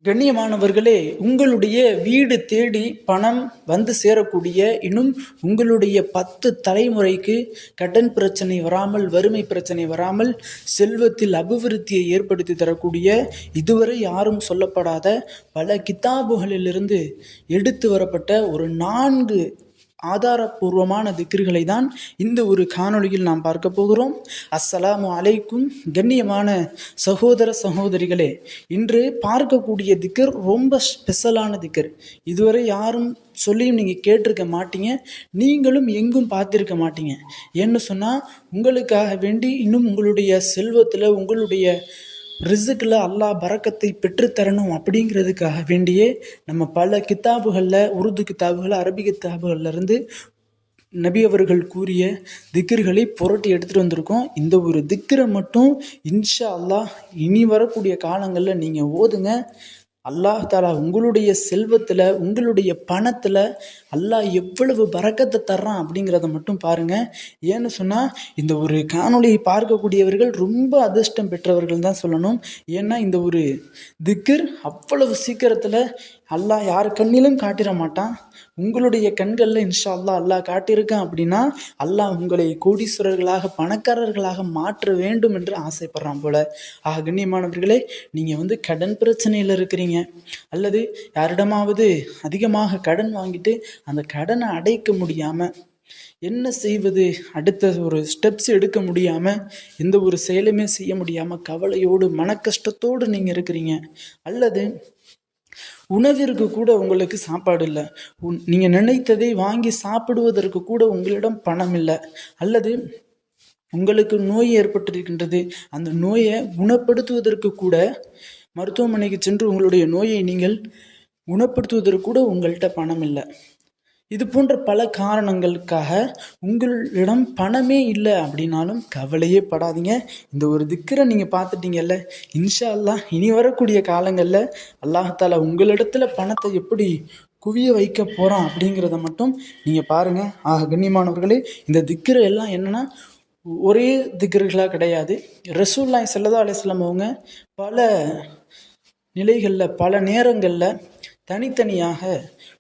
கண்ணியமானவர்களே, உங்களுடைய வீடு தேடி பணம் வந்து சேரக்கூடிய, இன்னும் உங்களுடைய 10 தலைமுறைக்கு கடன் பிரச்சனை வராமல், வறுமை பிரச்சனை வராமல், செல்வத்தில் அபிவிருத்தியை ஏற்படுத்தி தரக்கூடிய, இதுவரை யாரும் சொல்லப்படாத பல கித்தாபுகளிலிருந்து எடுத்து வரப்பட்ட ஒரு 4 ஆதாரபூர்வமான திக்ர்களை தான் இந்த ஒரு காணொளியில் நாம் பார்க்க போகிறோம். அஸ்ஸலாமு அலைக்கும். கண்ணியமான சகோதர சகோதரிகளே, இன்று பார்க்கக்கூடிய திக்ர் ரொம்ப ஸ்பெஷலான திக்ர். இதுவரை யாரும் சொல்லியும் நீங்கள் கேட்டிருக்க மாட்டீங்க, நீங்களும் எங்கும் பார்த்திருக்க மாட்டீங்க. ஏன்னு சொன்னால், உங்களுக்காக வேண்டி இன்னும் உங்களுடைய செல்வத்தில், உங்களுடைய ரிசுக்கில் அல்லாஹ் பரக்கத்தை பெற்றுத்தரணும் அப்படிங்கிறதுக்காக வேண்டியே நம்ம பல கித்தாபுகளில், உருது கித்தாபுகள், அரபி கித்தாபுகள்லேருந்து நபி அவர்கள் கூறிய திக்ர்களை புரட்டி எடுத்துகிட்டு வந்திருக்கோம். இந்த ஒரு திக்ரை மட்டும் இன்ஷா அல்லாஹ் இனி வரக்கூடிய காலங்களில் நீங்கள் ஓதுங்க. அல்லாஹ் தாலா உங்களுடைய செல்வத்தில், உங்களுடைய பணத்தில் அல்லாஹ் எவ்வளவு பரக்கத்தை தர்றான் அப்படிங்கிறத மட்டும் பாருங்கள். ஏன்னு சொன்னால், இந்த ஒரு காணொளியை பார்க்கக்கூடியவர்கள் ரொம்ப அதிர்ஷ்டம் பெற்றவர்கள் தான் சொல்லணும். ஏன்னா இந்த ஒரு திக்ர் அவ்வளவு சீக்கிரத்தில் அல்லாஹ் யார் கண்ணிலும் காட்டிட மாட்டான். உங்களுடைய கண்களில் இன்ஷா அல்லாஹ் காட்டியிருக்கான் அப்படின்னா, அல்லாஹ் உங்களை கோடீஸ்வரர்களாக, பணக்காரர்களாக மாற்ற வேண்டும் என்று ஆசைப்படுறான் போல. கண்ணியமானவர்களே, நீங்கள் கடன் பிரச்சனையில் இருக்கிறீங்க, அல்லது யாரிடமாவது அதிகமாக கடன் வாங்கிட்டு அந்த கடனை அடைக்க முடியாமல் என்ன செய்வது, அடுத்த ஒரு ஸ்டெப்ஸ் எடுக்க முடியாமல், எந்த ஒரு செயலுமே செய்ய முடியாமல் கவலையோடு, மனக்கஷ்டத்தோடு நீங்கள் இருக்கிறீங்க, அல்லது உணவிற்கு கூட உங்களுக்கு சாப்பாடு இல்லை, நீங்கள் நினைத்ததை வாங்கி சாப்பிடுவதற்கு கூட உங்களிடம் பணம் இல்லை, அல்லது உங்களுக்கு நோய் ஏற்பட்டிருக்கின்றது, அந்த நோயை குணப்படுத்துவதற்கு கூட மருத்துவமனைக்கு சென்று உங்களுடைய நோயை நீங்கள் குணப்படுத்துவதற்கு கூட உங்கள்கிட்ட பணம் இல்லை. இது போன்ற பல காரணங்களுக்காக உங்களிடம் பணமே இல்லை அப்படின்னாலும் கவலையே படாதீங்க. இந்த ஒரு திக்ரை நீங்கள் பார்த்துட்டீங்கல்ல, இன்ஷா அல்லாஹ் இனி வரக்கூடிய காலங்களில் அல்லாஹாலா உங்களிடத்துல பணத்தை எப்படி குவிய வைக்க போகிறான் அப்படிங்கிறத மட்டும் நீங்கள் பாருங்கள். கண்ணியமானவர்களே, இந்த திக்ரை எல்லாம் என்னென்னா ஒரே திக்ர்களாக கிடையாது. ரசூலுல்லாஹி ஸல்லல்லாஹு அலைஹி வஸல்லம் அவங்க பல நிலைகளில், பல நேரங்களில் தனித்தனியாக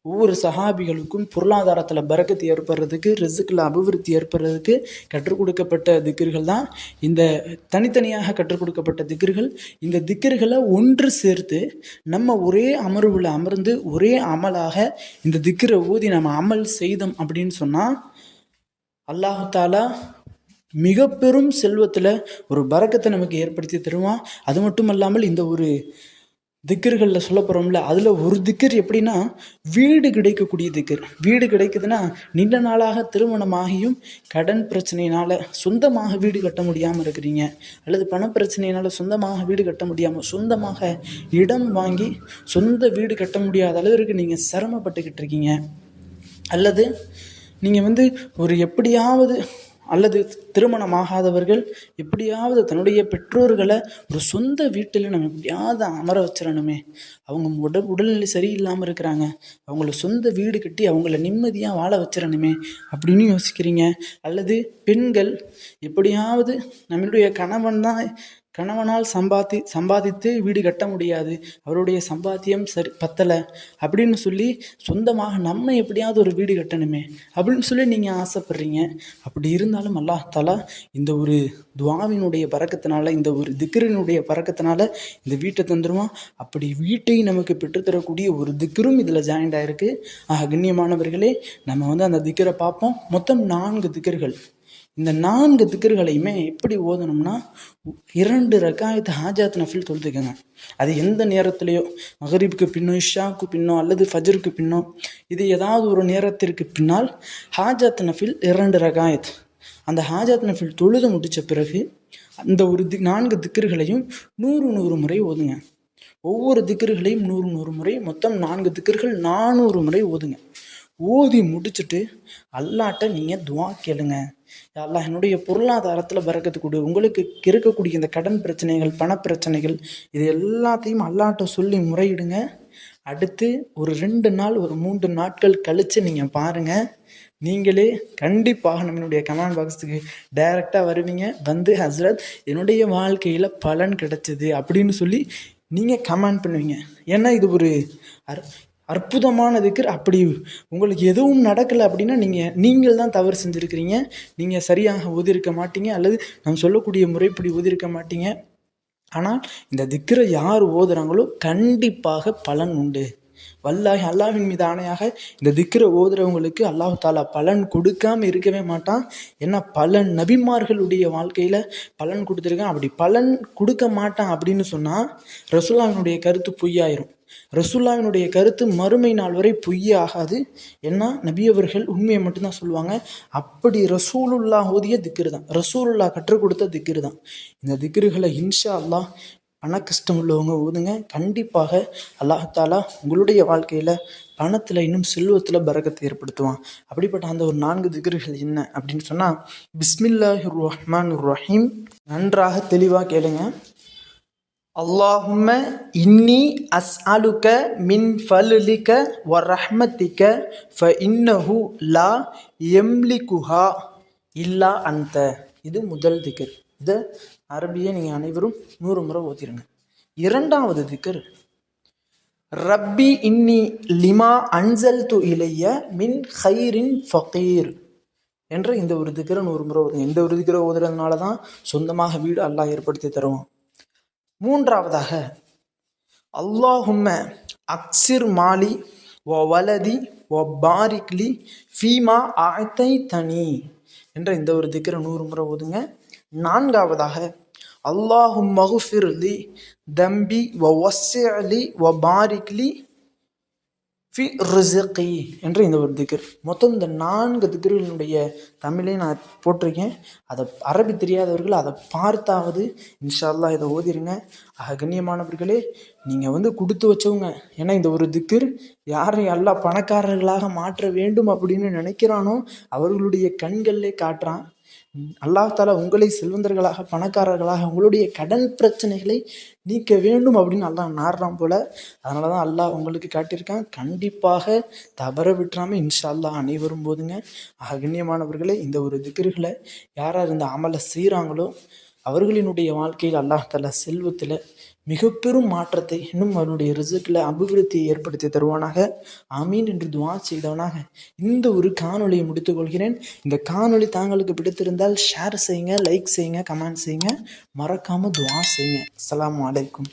ஒவ்வொரு சஹாபிகளுக்கும் பொருளாதாரத்தில் பரக்கத்து ஏற்படுறதுக்கு, ரிஸ்கில் அபிவிருத்தி ஏற்படுறதுக்கு கற்றுக் கொடுக்கப்பட்ட திக்ர்கள் தான் இந்த தனித்தனியாக கற்றுக் கொடுக்கப்பட்ட திக்ர்கள். இந்த திக்ர்களை ஒன்று சேர்த்து நம்ம ஒரே அமர்வில் அமர்ந்து ஒரே அமலாக இந்த திக்ரை ஊதி நம்ம அமல் செய்தோம் அப்படின்னு சொன்னால், அல்லாஹ் தாலா மிக பெரும் செல்வத்தில் ஒரு பரக்கத்தை நமக்கு ஏற்படுத்தி தருவான். அது மட்டும் இல்லாமல் இந்த ஒரு திக்ர்களில் சொல்ல போகிறோம்ல, அதில் ஒரு திக்ர் எப்படின்னா வீடு கிடைக்கக்கூடிய திக்ர். வீடு கிடைக்குதுன்னா, நீண்ட நாளாக திருமணமாகியும் கடன் பிரச்சனையினால் சொந்தமாக வீடு கட்ட முடியாமல் இருக்கிறீங்க, அல்லது பண பிரச்சனையினால் சொந்தமாக வீடு கட்ட முடியாமல், சொந்தமாக இடம் வாங்கி சொந்த வீடு கட்ட முடியாத அளவிற்கு நீங்கள் சிரமப்பட்டுக்கிட்டு இருக்கீங்க, அல்லது நீங்கள் ஒரு எப்படியாவது, அல்லது திருமணமாகாதவர்கள் எப்படியாவது தன்னுடைய பெற்றோர்களை ஒரு சொந்த வீட்டில் நம்ம எப்படியாவது அமர வச்சிடணுமே, அவங்க உடல்நிலை சரியில்லாமல் இருக்கிறாங்க, அவங்கள சொந்த வீடு கட்டி அவங்கள நிம்மதியாக வாழ வச்சிடணுமே அப்படின்னு யோசிக்கிறீங்க. அல்லது பெண்கள் எப்படியாவது நம்மளுடைய கணவனால் சம்பாதித்து வீடு கட்ட முடியாது, அவருடைய சம்பாத்தியம் பத்தலை அப்படின்னு சொல்லி சொந்தமாக நம்ம எப்படியாவது ஒரு வீடு கட்டணுமே அப்படின்னு சொல்லி நீங்கள் ஆசைப்படுறீங்க. அப்படி இருந்தாலும் அல்லாஹ் தஆலா இந்த ஒரு துஆவினுடைய பரக்கத்தினால, இந்த ஒரு திக்ரினுடைய பரக்கத்தினால இந்த வீட்டை தந்துடுவான். அப்படி வீட்டை நமக்கு பெற்றுத்தரக்கூடிய ஒரு திக்ரும் இதில் ஜாயிண்ட் ஆகிருக்கு. கண்ணியமானவர்களே, நம்ம அந்த திக்ரை பார்ப்போம். மொத்தம் 4 திக்ர்கள். இந்த 4 திக்ர்களையுமே எப்படி ஓதணும்னா, 2 ரக்காயத்து ஹாஜாத் நஃபில் தொழுதுக்கங்க. அது எந்த நேரத்துலையோ, மகரிபுக்கு பின்னோ, இஷாவுக்கு பின்னோ, அல்லது ஃபஜருக்கு பின்னோ, இது ஏதாவது ஒரு நேரத்திற்கு பின்னால் ஹாஜாத் நஃபில் 2 ரக்காயத். அந்த ஹாஜாத் நஃபில் தொழுது முடித்த பிறகு அந்த ஒரு 4 திக்ர்களையும் 100 முறை ஓதுங்க. ஒவ்வொரு திக்ர்களையும் 100 முறை, மொத்தம் 4 திக்ர்கள் 400 முறை ஓதுங்க. ஓதி முடிச்சுட்டு அல்லாட்ட நீங்கள் துவா கேளுங்க. அல்லாஹ் என்னுடைய பொருளாதாரத்தில் பரக்கத்து கொடு, உங்களுக்கு இருக்கக்கூடிய இந்த கடன் பிரச்சனைகள், பணப்பிரச்சனைகள், இது எல்லாத்தையும் அல்லாட்ட சொல்லி முறையிடுங்க. அடுத்து ஒரு 2 நாள், ஒரு 3 நாட்கள் கழித்து நீங்கள் பாருங்கள், நீங்களே கண்டிப்பாக நம்மளுடைய கமெண்ட் பாக்ஸுக்கு டைரெக்டாக வருவீங்க. ஹஸ்ரத் என்னுடைய வாழ்க்கையில் பலன் கிடைச்சது அப்படின்னு சொல்லி நீங்கள் கமெண்ட் பண்ணுவீங்க. ஏன்னா இது ஒரு அற்புதமான திக்ர். அப்படி உங்களுக்கு எதுவும் நடக்கலை அப்படின்னா நீங்கள் தான் தவறு செஞ்சுருக்கிறீங்க. நீங்கள் சரியாக ஓதிருக்க மாட்டீங்க, அல்லது நாம் சொல்லக்கூடிய முறைப்படி ஓதிருக்க மாட்டீங்க. ஆனால் இந்த திக்ரை யார் ஓதுறாங்களோ கண்டிப்பாக பலன் உண்டு. வல்லாஹி, அல்லாஹ்வின் மீது ஆணையாக, இந்த திக்ரை ஓதுறவங்களுக்கு அல்லாஹ் தாலா பலன் கொடுக்காம இருக்கவே மாட்டான். ஏன்னா பல நபிமார்களுடைய வாழ்க்கையில் பலன் கொடுத்துருக்கான். அப்படி பலன் கொடுக்க மாட்டான் அப்படின்னு சொன்னால் ரசூலுல்லாஹ்வினுடைய கருத்து பொய்யாயிரும். ரசூலுல்லாஹ்வினுடைய கருத்து மறுமை நாள் வரை பொய்யே ஆகாது. ஏன்னா நபியவர்கள் உண்மையை மட்டும்தான் சொல்லுவாங்க. அப்படி ரசூலுல்லாஹ் ஓதிய திக்ரு தான், ரசூலுல்லாஹ் கற்றுக் கொடுத்த திக்ரு தான். இந்த திக்ருகளை இன்ஷா அல்லாஹ் பண கஷ்டம் உள்ளவங்க ஓதுங்க. கண்டிப்பாக அல்லாஹ் தாலா உங்களுடைய வாழ்க்கையில் பணத்தில் இன்னும் செல்வத்தில் பரக்கத்தை ஏற்படுத்துவான். அப்படிப்பட்ட அந்த ஒரு 4 திக்ருகள் என்ன அப்படின்னு சொன்னால், பிஸ்மில்லாஹிர் ரஹ்மானிர் ரஹீம். நன்றாக தெளிவாக கேளுங்க. அல்லாஹும்ம இன்னி அஸ்அலுக மின் ஃபலுலிக வ ரஹ்மதிக ஃப இன்னஹு லா எம்லிகுஹா இல்லா அன்த. இது முதல் திக்ர். இதை அரபியை நீங்கள் அனைவரும் 100 முறை ஓதிருங்க. இரண்டாவது திக்ர், ரப்பி இன்னி லிமா அன்சல்து இலைய மின் ஹைரின் ஃபகீர் என்ற இந்த ஒரு திக்ரை 100 முறை ஓதுங்க. இந்த ஒரு திக்ரை ஓதுறதுனால தான் சொந்தமாக வீடு அல்லாஹ் ஏற்படுத்தி தருவோம். மூன்றாவதாக, அல்லாஹும்ம அக்சிர் மாலி வ வலதி வ பாரிக்லி ஃபீமா ஆத்தைதனி என்ற இந்த ஒரு திக்ரை 100 முறை ஓதுங்க. நான்காவதாக, அல்லாஹும்ம குஃபிர்லி தம்பி வ வஸ்ஸிஅலி வ பாரிக்லி ஃபி ரிஸ்கி என்ற இந்த ஒரு திக்ர். மொத்தம் இந்த 4 திக்ருகளுடைய தமிழை நான் போட்டிருக்கேன். அதை அரபி தெரியாதவர்கள் அதை பார்த்தாவது இன்ஷா அல்லாஹ் இதை ஓதிருங்க. கண்ணியமானவர்களே, நீங்கள் கொடுத்து வச்சவங்க. ஏன்னா இந்த ஒரு திக்ர் யாரை அல்லாஹ் பணக்காரர்களாக மாற்ற வேண்டும் அப்படின்னு நினைக்கிறானோ அவர்களுடைய கண்களிலே காட்டுறான். அல்லாஹ் தாலா உங்களை செல்வந்தர்களாக, பணக்காரர்களாக, உங்களுடைய கடன் பிரச்சனைகளை நீக்க வேண்டும் அப்படின்னு அல்லாஹ் நாடுறான் போல. அதனால தான் அல்லாஹ் உங்களுக்கு காட்டியிருக்கான். கண்டிப்பாக தவற விட்டுறாமல் இன்ஷா அல்லாஹ் அனைவரும் போதுங்க. கண்ணியமானவர்களே, இந்த ஒரு திக்ருகளை யார் இந்த அமலை செய்கிறாங்களோ அவர்களினுடைய வாழ்க்கையில் அல்லாஹ் தாலா செல்வத்தில் மிக பெரும் மாற்றத்தை, இன்னும் அவருடைய ரிஸ்கில் அபிவிருத்தியை ஏற்படுத்தி தருவானாக. ஆமீன் என்று துவா செய்தவனாக இந்த ஒரு காணொலியை முடித்துக்கொள்கிறேன். இந்த காணொலி தாங்களுக்கு பிடித்திருந்தால் ஷேர் செய்யுங்க, லைக் செய்யுங்க, கமெண்ட் செய்யுங்க, மறக்காமல் துவா செய்யுங்க. அஸ்ஸலாமு அலைக்கும்.